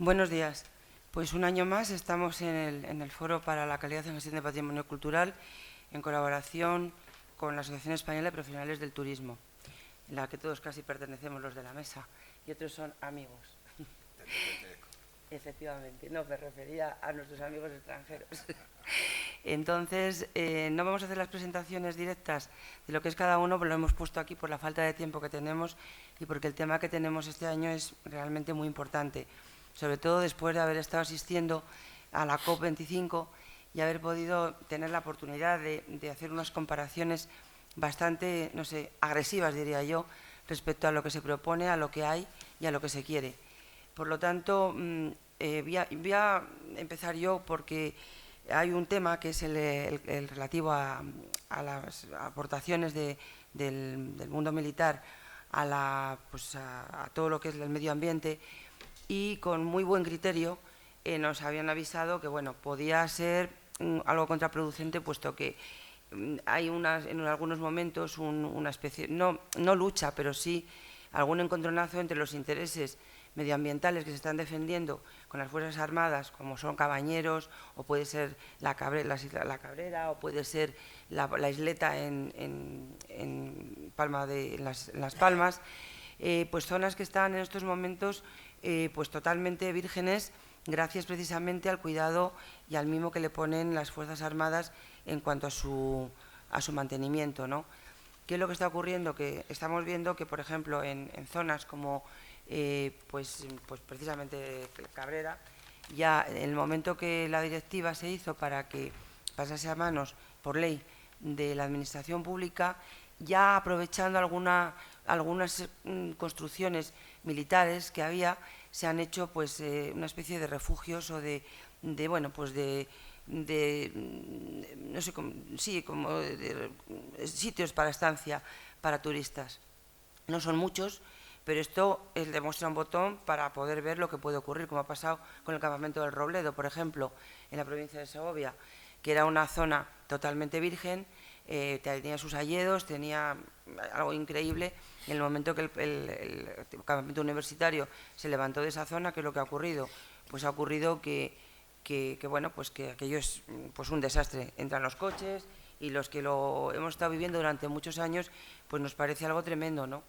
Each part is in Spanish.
Buenos días. Pues un año más estamos en el Foro para la Calidad en Gestión de Patrimonio Cultural en colaboración con la Asociación Española de Profesionales del Turismo, en la que todos casi pertenecemos los de la mesa y otros son amigos. Efectivamente, no, me refería a nuestros amigos extranjeros. Entonces, no vamos a hacer las presentaciones directas de lo que es cada uno, pero lo hemos puesto aquí por la falta de tiempo que tenemos y porque el tema que tenemos este año es realmente muy importante, sobre todo después de haber estado asistiendo a la COP25 y haber podido tener la oportunidad de hacer unas comparaciones bastante, no sé, agresivas, diría yo, respecto a lo que se propone, a lo que hay y a lo que se quiere. Por lo tanto, voy a empezar yo porque hay un tema que es el relativo a las aportaciones del mundo militar a todo lo que es el medio ambiente, y con muy buen criterio nos habían avisado que bueno, podía ser algo contraproducente, puesto que hay en algunos momentos una especie, no lucha, pero sí algún encontronazo entre los intereses medioambientales que se están defendiendo con las Fuerzas Armadas, como son Cabañeros, o puede ser la Cabrera, o puede ser la isleta en Las Palmas, pues zonas que están en estos momentos pues totalmente vírgenes, gracias precisamente al cuidado y al mimo que le ponen las Fuerzas Armadas en cuanto a su mantenimiento, ¿no? ¿Qué es lo que está ocurriendo? Que estamos viendo que, por ejemplo, en zonas como pues precisamente Cabrera, ya en el momento que la directiva se hizo para que pasase a manos, por ley, de la administración pública, ya aprovechando algunas construcciones militares que había, se han hecho pues una especie de refugios o de bueno, pues de no sé, como sitios para estancia para turistas. No son muchos, pero esto demuestra un botón para poder ver lo que puede ocurrir, como ha pasado con el campamento del Robledo, por ejemplo, en la provincia de Segovia, que era una zona totalmente virgen, tenía sus hayedos, tenía algo increíble, y en el momento que el campamento universitario se levantó de esa zona, ¿qué es lo que ha ocurrido? Pues ha ocurrido que bueno, pues que aquello es pues un desastre. Entran los coches, y los que lo hemos estado viviendo durante muchos años, pues nos parece algo tremendo, ¿no?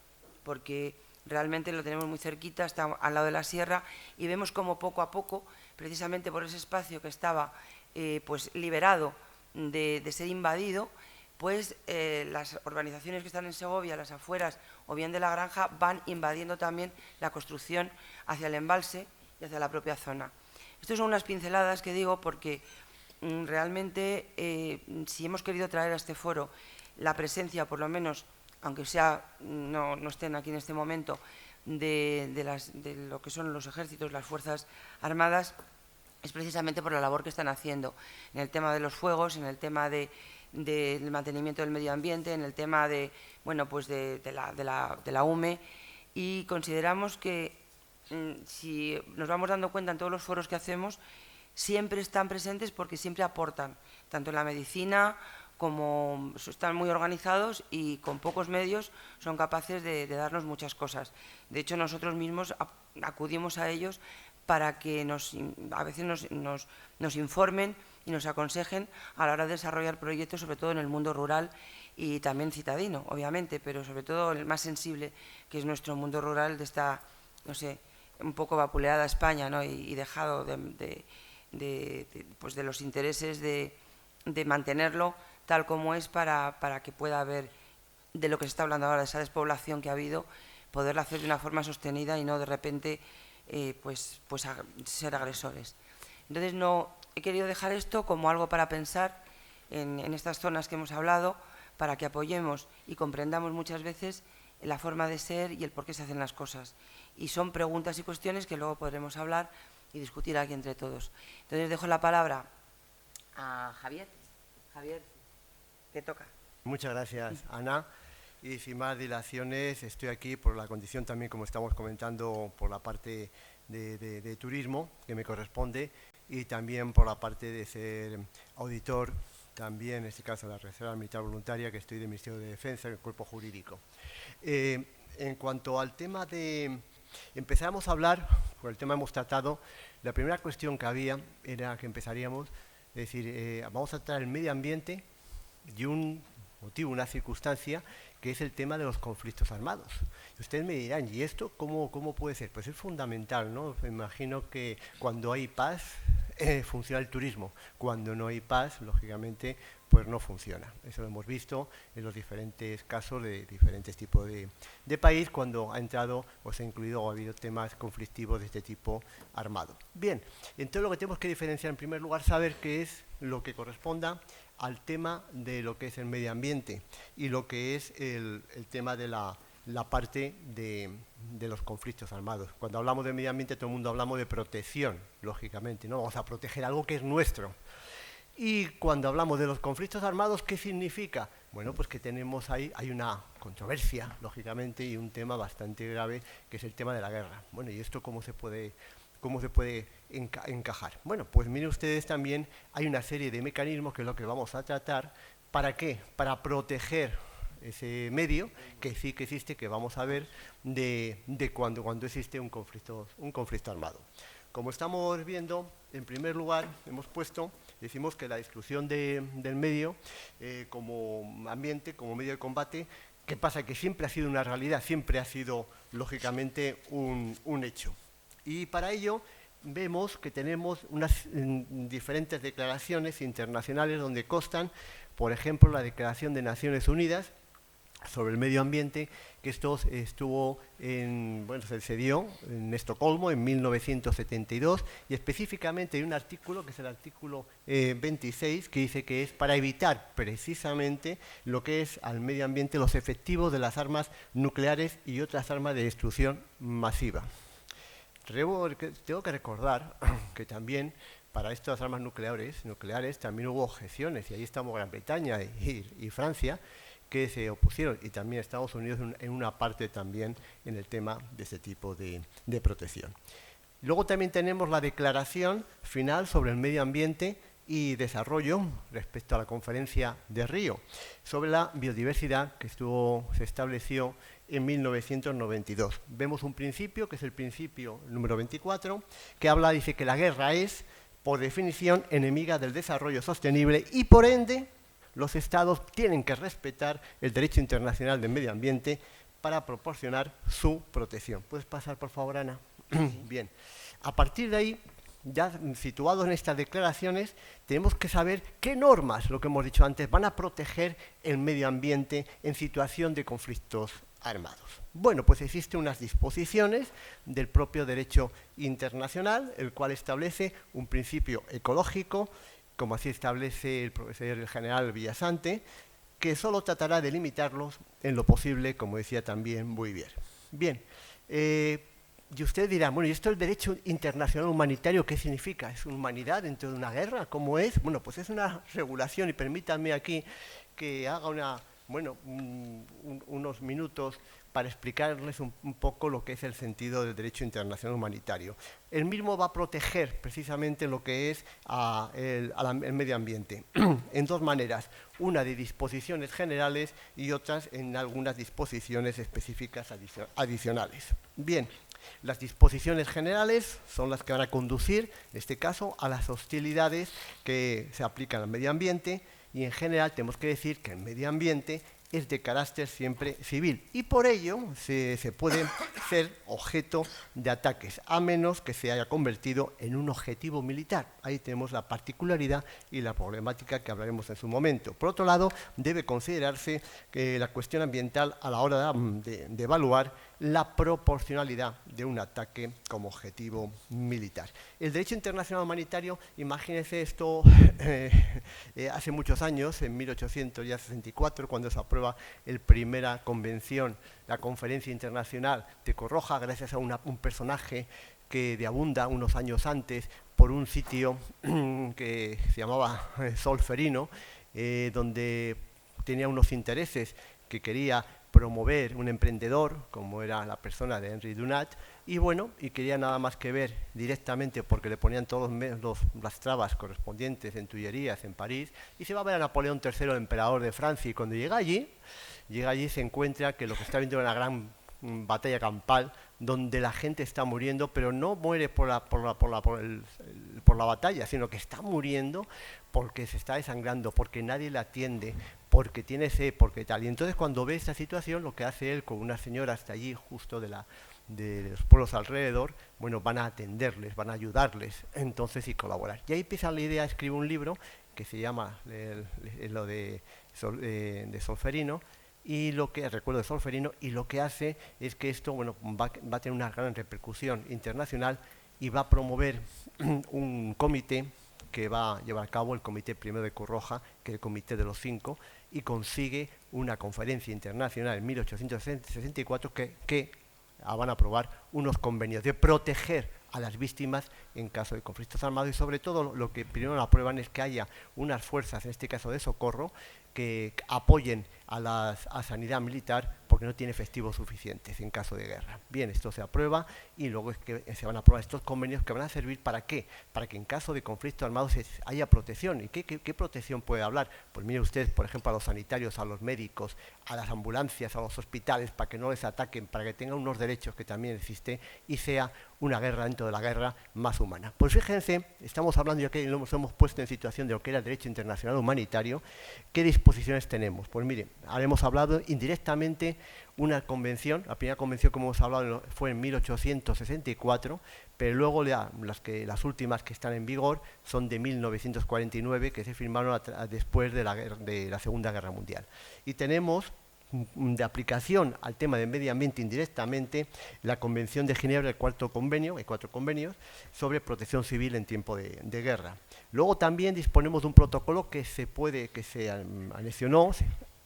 Porque realmente lo tenemos muy cerquita, está al lado de la sierra, y vemos como poco a poco, precisamente por ese espacio que estaba pues liberado de ser invadido, pues las urbanizaciones que están en Segovia, las afueras o bien de la granja, van invadiendo también la construcción hacia el embalse y hacia la propia zona. Estas son unas pinceladas que digo porque realmente si hemos querido traer a este foro la presencia, por lo menos, aunque sea no estén aquí en este momento, de lo que son los ejércitos, las Fuerzas Armadas, es precisamente por la labor que están haciendo en el tema de los fuegos, en el tema del mantenimiento del medio ambiente, en el tema de, bueno, pues de la UME, y consideramos que si nos vamos dando cuenta en todos los foros que hacemos, siempre están presentes porque siempre aportan, tanto en la medicina como están muy organizados y con pocos medios son capaces de darnos muchas cosas. De hecho, nosotros mismos acudimos a ellos para que a veces nos informen y nos aconsejen a la hora de desarrollar proyectos, sobre todo en el mundo rural y también citadino, obviamente, pero sobre todo el más sensible, que es nuestro mundo rural de esta, no sé, un poco vapuleada España, ¿no? y dejado pues de los intereses de mantenerlo tal como es para que pueda haber, de lo que se está hablando ahora, de esa despoblación que ha habido, poderla hacer de una forma sostenida y no de repente pues ser agresores. Entonces no he querido dejar esto como algo para pensar en estas zonas que hemos hablado, para que apoyemos y comprendamos muchas veces la forma de ser y el por qué se hacen las cosas. Y son preguntas y cuestiones que luego podremos hablar y discutir aquí entre todos. Entonces dejo la palabra a Javier. Javier, te toca. Muchas gracias, Ana. Y sin más dilaciones, estoy aquí por la condición también, como estamos comentando, por la parte de turismo que me corresponde, y también por la parte de ser auditor, también en este caso de la Reserva Militar Voluntaria, que estoy del Ministerio de Defensa, el cuerpo jurídico. En cuanto al tema de Empezamos a hablar, por el tema hemos tratado, la primera cuestión que había era que empezaríamos, es decir, vamos a tratar el medio ambiente y un motivo, una circunstancia, que es el tema de los conflictos armados. Y ustedes me dirán, ¿y esto cómo puede ser? Pues es fundamental, ¿no? Me imagino que cuando hay paz, funciona el turismo. Cuando no hay paz, lógicamente, pues no funciona. Eso lo hemos visto en los diferentes casos de diferentes tipos de país, cuando ha entrado o se ha incluido o ha habido temas conflictivos de este tipo armado. Bien, entonces lo que tenemos que diferenciar en primer lugar, saber qué es lo que corresponda al tema de lo que es el medio ambiente y lo que es el tema de la parte de los conflictos armados. Cuando hablamos de medio ambiente, todo el mundo hablamos de protección, lógicamente, ¿no? Vamos a proteger algo que es nuestro. Y cuando hablamos de los conflictos armados, ¿qué significa? Bueno, pues que tenemos ahí, hay una controversia, lógicamente, y un tema bastante grave, que es el tema de la guerra. Bueno, ¿y esto cómo se puede encajar? Bueno, pues miren ustedes también, hay una serie de mecanismos que es lo que vamos a tratar. ¿Para qué? Para proteger ese medio que sí que existe, que vamos a ver, de cuando existe un conflicto armado. Como estamos viendo, en primer lugar, decimos que la destrucción del medio como ambiente, como medio de combate, ¿qué pasa? Que siempre ha sido una realidad, siempre ha sido, lógicamente, un hecho. Y para ello vemos que tenemos unas diferentes declaraciones internacionales donde constan, por ejemplo, la Declaración de Naciones Unidas sobre el medio ambiente, que esto se dio en Estocolmo en 1972, y específicamente hay un artículo, que es el artículo 26, que dice que es para evitar precisamente lo que es al medio ambiente los efectivos de las armas nucleares y otras armas de destrucción masiva. Tengo que recordar que también para estas armas nucleares también hubo objeciones, y ahí estamos Gran Bretaña y Francia, que se opusieron, y también Estados Unidos en una parte también en el tema de ese tipo de protección. Luego también tenemos la declaración final sobre el medio ambiente y desarrollo respecto a la conferencia de Río sobre la biodiversidad que se estableció en 1992. Vemos un principio, que es el principio número 24, que dice que la guerra es, por definición, enemiga del desarrollo sostenible y, por ende, los Estados tienen que respetar el derecho internacional del medio ambiente para proporcionar su protección. ¿Puedes pasar, por favor, Ana? Bien. A partir de ahí, ya situados en estas declaraciones, tenemos que saber qué normas, lo que hemos dicho antes, van a proteger el medio ambiente en situación de conflictos armados. Bueno, pues existen unas disposiciones del propio derecho internacional, el cual establece un principio ecológico, como así establece el profesor general Villasante, que solo tratará de limitarlos en lo posible, como decía también Bouvier. Bien, y usted dirá, bueno, ¿y esto el derecho internacional humanitario qué significa? ¿Es humanidad dentro de una guerra? ¿Cómo es? Bueno, pues es una regulación, y permítanme aquí que haga unos minutos para explicarles un poco lo que es el sentido del derecho internacional humanitario. El mismo va a proteger precisamente lo que es el medio ambiente en dos maneras, una de disposiciones generales y otras en algunas disposiciones específicas adicionales. Bien, las disposiciones generales son las que van a conducir, en este caso, a las hostilidades que se aplican al medio ambiente, y en general tenemos que decir que el medio ambiente es de carácter siempre civil y por ello se puede ser objeto de ataques, a menos que se haya convertido en un objetivo militar. Ahí tenemos la particularidad y la problemática que hablaremos en su momento. Por otro lado, debe considerarse que la cuestión ambiental a la hora de evaluar la proporcionalidad de un ataque como objetivo militar. El derecho internacional humanitario, imagínense esto hace muchos años, en 1864, cuando se aprueba la primera convención, la Conferencia Internacional de Corroja, gracias a un personaje que deabunda unos años antes por un sitio que se llamaba Solferino, donde tenía unos intereses que quería promover un emprendedor, como era la persona de Henry Dunant, y bueno, y quería nada más que ver directamente, porque le ponían todas las trabas correspondientes en Tullerías, en París, y se va a ver a Napoleón III, el emperador de Francia, y cuando llega allí se encuentra que lo que está viendo es una gran batalla campal donde la gente está muriendo, pero no muere por la batalla, sino que está muriendo porque se está desangrando, porque nadie la atiende, porque tiene sed, porque tal. Y entonces cuando ve esta situación, lo que hace él con unas señoras de allí, justo de los pueblos alrededor, bueno, van a atenderles, van a ayudarles, entonces y colaborar. Y ahí empieza la idea, escribe un libro que se llama lo de Solferino, y lo que recuerdo de Solferino, y lo que hace es que esto, bueno, va a tener una gran repercusión internacional y va a promover un comité que va a llevar a cabo el Comité Primero de Cruz Roja, que es el Comité de los Cinco, y consigue una conferencia internacional en 1864 que van a aprobar unos convenios de proteger a las víctimas en caso de conflictos armados, y sobre todo lo que primero aprueban es que haya unas fuerzas, en este caso de socorro, que apoyen a la sanidad militar porque no tiene efectivos suficientes en caso de guerra. Bien, esto se aprueba y luego es que se van a aprobar estos convenios que van a servir ¿para qué? Para que en caso de conflicto armado haya protección. ¿Y qué protección puede hablar? Pues mire usted, por ejemplo, a los sanitarios, a los médicos, a las ambulancias, a los hospitales, para que no les ataquen, para que tengan unos derechos que también existen y sea una guerra dentro de la guerra más humana. Pues fíjense, estamos hablando, ya que nos hemos puesto en situación de lo que era el derecho internacional humanitario, ¿qué disposiciones tenemos? Pues mire, hemos hablado indirectamente una convención, la primera convención como hemos hablado fue en 1864, pero luego las últimas que están en vigor son de 1949, que se firmaron después de la Segunda Guerra Mundial. Y tenemos de aplicación al tema del medio ambiente indirectamente la Convención de Ginebra, el cuarto convenio, hay 4 convenios, sobre protección civil en tiempo de guerra. Luego también disponemos de un protocolo que se anexionó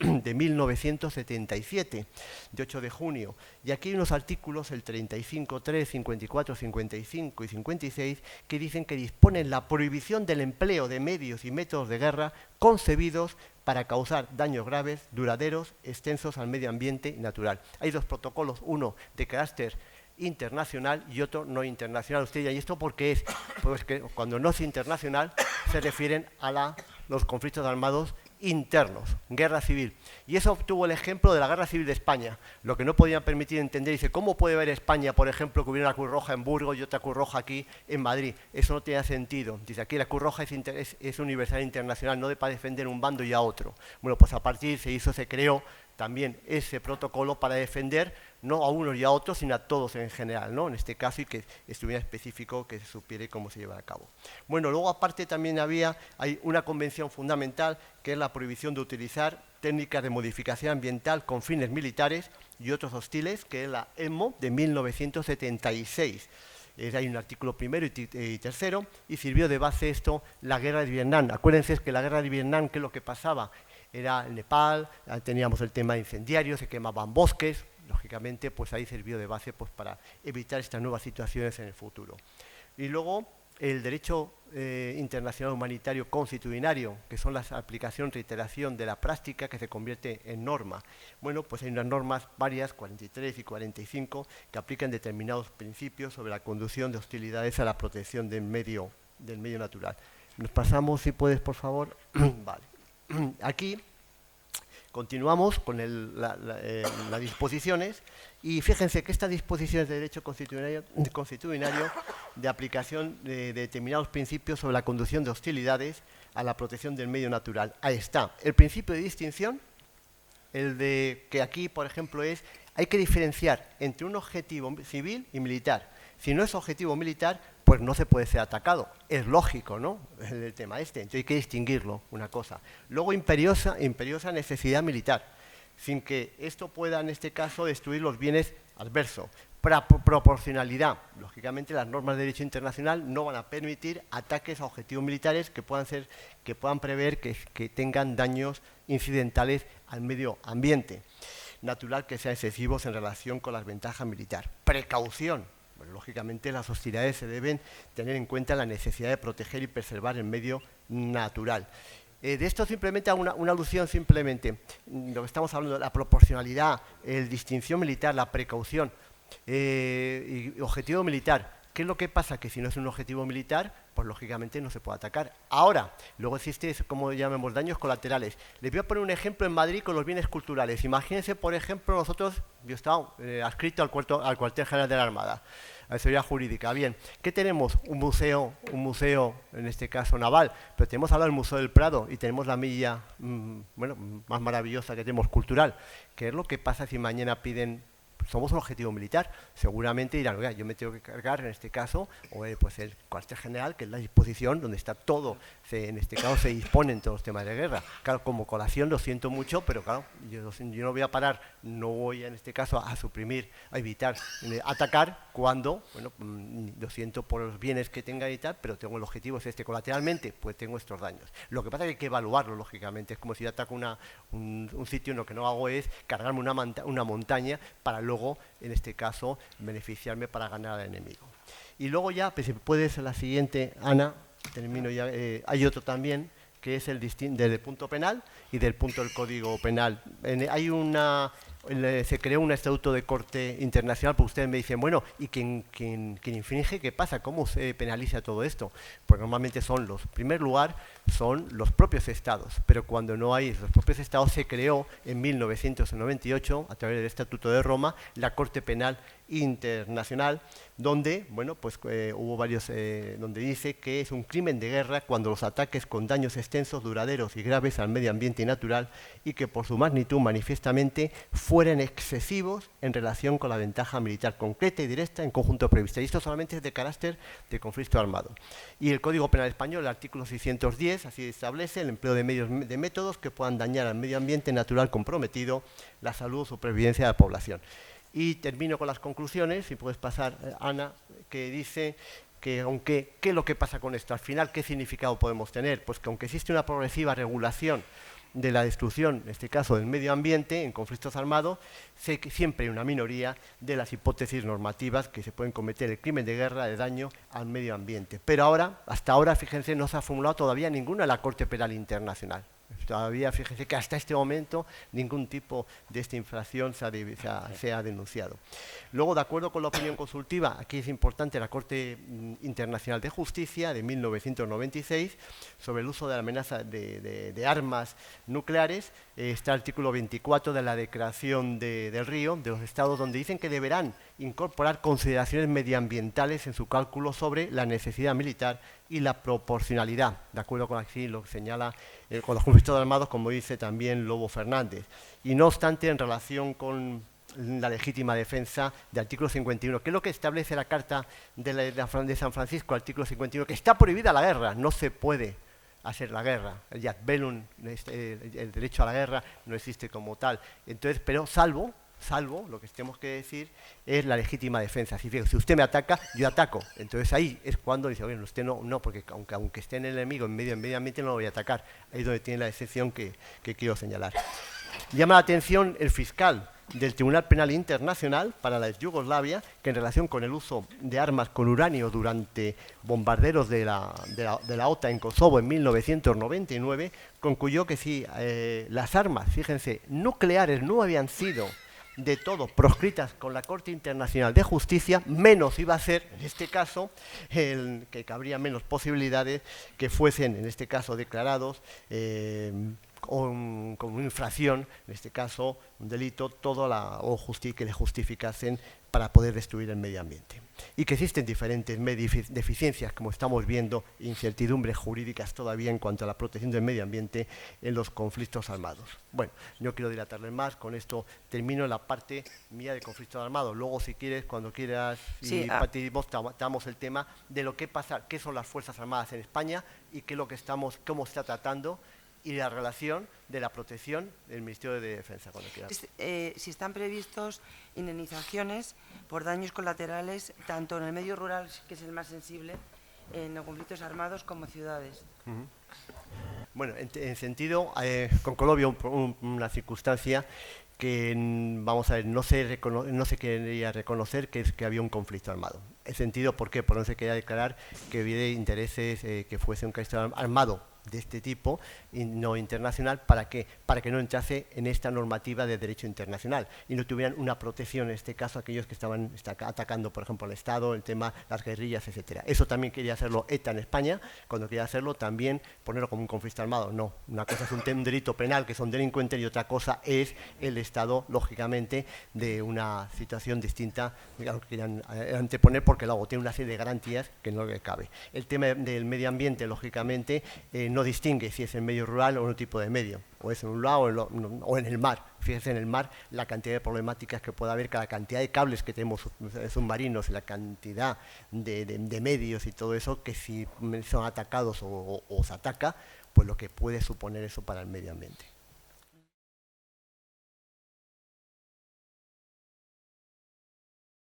de 1977, de 8 de junio, y aquí hay unos artículos, el 35.3, 54, 55 y 56, que dicen que disponen la prohibición del empleo de medios y métodos de guerra concebidos para causar daños graves, duraderos, extensos al medio ambiente y natural. Hay 2 protocolos, uno de carácter internacional y otro no internacional. Usted dirá, ¿y esto por qué es? Pues que cuando no es internacional se refieren a los conflictos armados internos, guerra civil. Y eso obtuvo el ejemplo de la Guerra Civil de España, lo que no podían permitir entender. Dice, ¿cómo puede ver España, por ejemplo, que hubiera una Cruz Roja en Burgos y otra Cruz Roja aquí en Madrid? Eso no tenía sentido. Dice, aquí la Cruz Roja es universal e internacional, no para defender un bando y a otro. Bueno, pues a partir se creó también ese protocolo para defender no a unos y a otros, sino a todos en general, ¿no? En este caso, y que estuviera específico, que se supiera cómo se lleva a cabo. Bueno, luego aparte también hay una convención fundamental, que es la prohibición de utilizar técnicas de modificación ambiental con fines militares y otros hostiles, que es la EMO de 1976. Hay un artículo primero y tercero, y sirvió de base esto la guerra de Vietnam. Acuérdense que la guerra de Vietnam, ¿qué es lo que pasaba? Era en Nepal, teníamos el tema de incendiarios, se quemaban bosques, lógicamente pues ahí sirvió de base pues para evitar estas nuevas situaciones en el futuro. Y luego el derecho internacional humanitario constitucionario, que son la aplicación, reiteración de la práctica que se convierte en norma. Bueno, pues hay unas normas varias, 43 y 45, que aplican determinados principios sobre la conducción de hostilidades a la protección del medio natural. Nos pasamos, si puedes, por favor. Vale. Aquí continuamos con las disposiciones, y fíjense que estas disposiciones de derecho constitucionario de aplicación de determinados principios sobre la conducción de hostilidades a la protección del medio natural. Ahí está, el principio de distinción, el de que aquí, por ejemplo, hay que diferenciar entre un objetivo civil y militar. Si no es objetivo militar, pues no se puede ser atacado. Es lógico, ¿no? El tema Entonces hay que distinguirlo, una cosa. Luego, imperiosa necesidad militar, sin que esto pueda, en este caso, destruir los bienes adversos. Proporcionalidad. Lógicamente, las normas de derecho internacional no van a permitir ataques a objetivos militares que puedan prever que tengan daños incidentales al medio ambiente. Natural que sean excesivos en relación con las ventajas militares. Precaución. Bueno, lógicamente las hostilidades se deben tener en cuenta la necesidad de proteger y preservar el medio natural. De esto simplemente una alusión, simplemente, lo que estamos hablando de la proporcionalidad, el distinción militar, la precaución y objetivo militar. ¿Qué es lo que pasa? Que si no es un objetivo militar, pues lógicamente no se puede atacar. Ahora, luego existe, como llamamos, daños colaterales. Les voy a poner un ejemplo en Madrid con los bienes culturales. Imagínense, por ejemplo, nosotros, yo he estado adscrito al cuartel general de la Armada, a la seguridad jurídica. Bien, ¿qué tenemos? Un museo, en este caso naval, pero tenemos ahora el Museo del Prado y tenemos la milla, más maravillosa que tenemos, cultural. ¿Qué es lo que pasa si mañana piden? Somos un objetivo militar, seguramente dirán, oiga, yo me tengo que cargar en este caso, o pues el cuartel general, que es la disposición donde está todo, en este caso se disponen todos los temas de guerra. Claro, como colación lo siento mucho, pero claro, yo no voy a parar, no voy en este caso a suprimir, a evitar atacar cuando, lo siento por los bienes que tenga y tal, pero tengo el objetivo es este, colateralmente, pues tengo estos daños. Lo que pasa es que hay que evaluarlo, lógicamente, es como si yo ataco un sitio, lo que no hago es cargarme una montaña para luego, en este caso, beneficiarme para ganar al enemigo. Y luego ya, pues, si puedes, la siguiente, Ana, termino ya, hay otro también, que es el del punto penal y del punto del Código Penal. Se creó un estatuto de corte internacional, porque ustedes me dicen, bueno, ¿y quien infringe qué pasa? ¿Cómo se penaliza todo esto? Pues normalmente en primer lugar, son los propios estados, pero cuando no hay los propios estados, se creó en 1998, a través del Estatuto de Roma, la Corte Penal Internacional, donde, hubo varios, donde dice que es un crimen de guerra cuando los ataques con daños extensos, duraderos y graves al medio ambiente y natural, y que por su magnitud manifiestamente fueran excesivos en relación con la ventaja militar concreta y directa en conjunto prevista. Y esto solamente es de carácter de conflicto armado. Y el Código Penal Español, el artículo 610, así establece el empleo de medios de métodos que puedan dañar al medio ambiente natural comprometido, la salud o supervivencia de la población. Y termino con las conclusiones, si puedes pasar, Ana, que dice que ¿qué es lo que pasa con esto? Al final, ¿qué significado podemos tener? Pues que aunque existe una progresiva regulación de la destrucción, en este caso del medio ambiente, en conflictos armados, sé que siempre hay una minoría de las hipótesis normativas que se pueden cometer el crimen de guerra de daño al medio ambiente. Pero hasta ahora, fíjense, no se ha formulado todavía ninguna en la Corte Penal Internacional. Todavía, fíjense que hasta este momento ningún tipo de esta infracción se ha denunciado. Luego, de acuerdo con la opinión consultiva, aquí es importante la Corte Internacional de Justicia de 1996 sobre el uso de la amenaza de armas nucleares. Está el artículo 24 de la Declaración del Río, de los estados, donde dicen que deberán incorporar consideraciones medioambientales en su cálculo sobre la necesidad militar y la proporcionalidad, de acuerdo con aquí lo que señala con los conflictos armados, como dice también Lobo Fernández. Y no obstante, en relación con la legítima defensa del artículo 51, que es lo que establece la Carta de San Francisco, artículo 51, que está prohibida la guerra, no se puede hacer la guerra, el jus bellum, el derecho a la guerra no existe como tal. Entonces, pero salvo, lo que tenemos que decir es la legítima defensa. Si usted me ataca, yo ataco. Entonces ahí es cuando dice, bueno, usted no, porque aunque esté en el enemigo en medio ambiente, no lo voy a atacar. Ahí es donde tiene la excepción que quiero señalar. Llama la atención el fiscal del Tribunal Penal Internacional para la Yugoslavia, que en relación con el uso de armas con uranio durante bombarderos de la OTAN en Kosovo en 1999, concluyó que si las armas, fíjense, nucleares no habían sido de todo proscritas con la Corte Internacional de Justicia, menos iba a ser, en este caso, que cabría menos posibilidades que fuesen, en este caso, declarados como infracción, en este caso, un delito, que le justificasen para poder destruir el medio ambiente. Y que existen diferentes deficiencias, como estamos viendo, incertidumbres jurídicas todavía en cuanto a la protección del medio ambiente en los conflictos armados. Bueno, no quiero dilatarles más, con esto termino la parte mía de conflictos armados. Luego, si quieres, cuando quieras, sí, tratamos el tema de lo que pasa, qué son las Fuerzas Armadas en España y qué es lo que cómo se está tratando, y la relación de la protección del Ministerio de Defensa, cuando quieras. Si están previstos indemnizaciones por daños colaterales, tanto en el medio rural, que es el más sensible, en los conflictos armados, como ciudades. Bueno, en sentido, con Colombia una circunstancia que, vamos a ver, no se quería reconocer que había un conflicto armado. En sentido, ¿por qué? Porque no se quería declarar que hubiera intereses que fuese un conflicto armado de este tipo, y no internacional. ¿Para qué? Para que no entrase en esta normativa de derecho internacional y no tuvieran una protección, en este caso, aquellos que estaban atacando, por ejemplo, al Estado, el tema, las guerrillas, etcétera. Eso también quería hacerlo ETA en España, cuando quería hacerlo también ponerlo como un conflicto armado. No, una cosa es un delito penal, que son delincuentes, y otra cosa es el Estado, lógicamente, de una situación distinta a lo que querían anteponer, porque luego tiene una serie de garantías que no le cabe. El tema del medio ambiente, lógicamente, no distingue si es en medio rural o en otro tipo de medio, o es en un lado o en el mar. Fíjense en el mar la cantidad de problemáticas que puede haber, la cantidad de cables que tenemos submarinos, la cantidad de medios y todo eso, que si son atacados o se ataca, pues lo que puede suponer eso para el medio ambiente.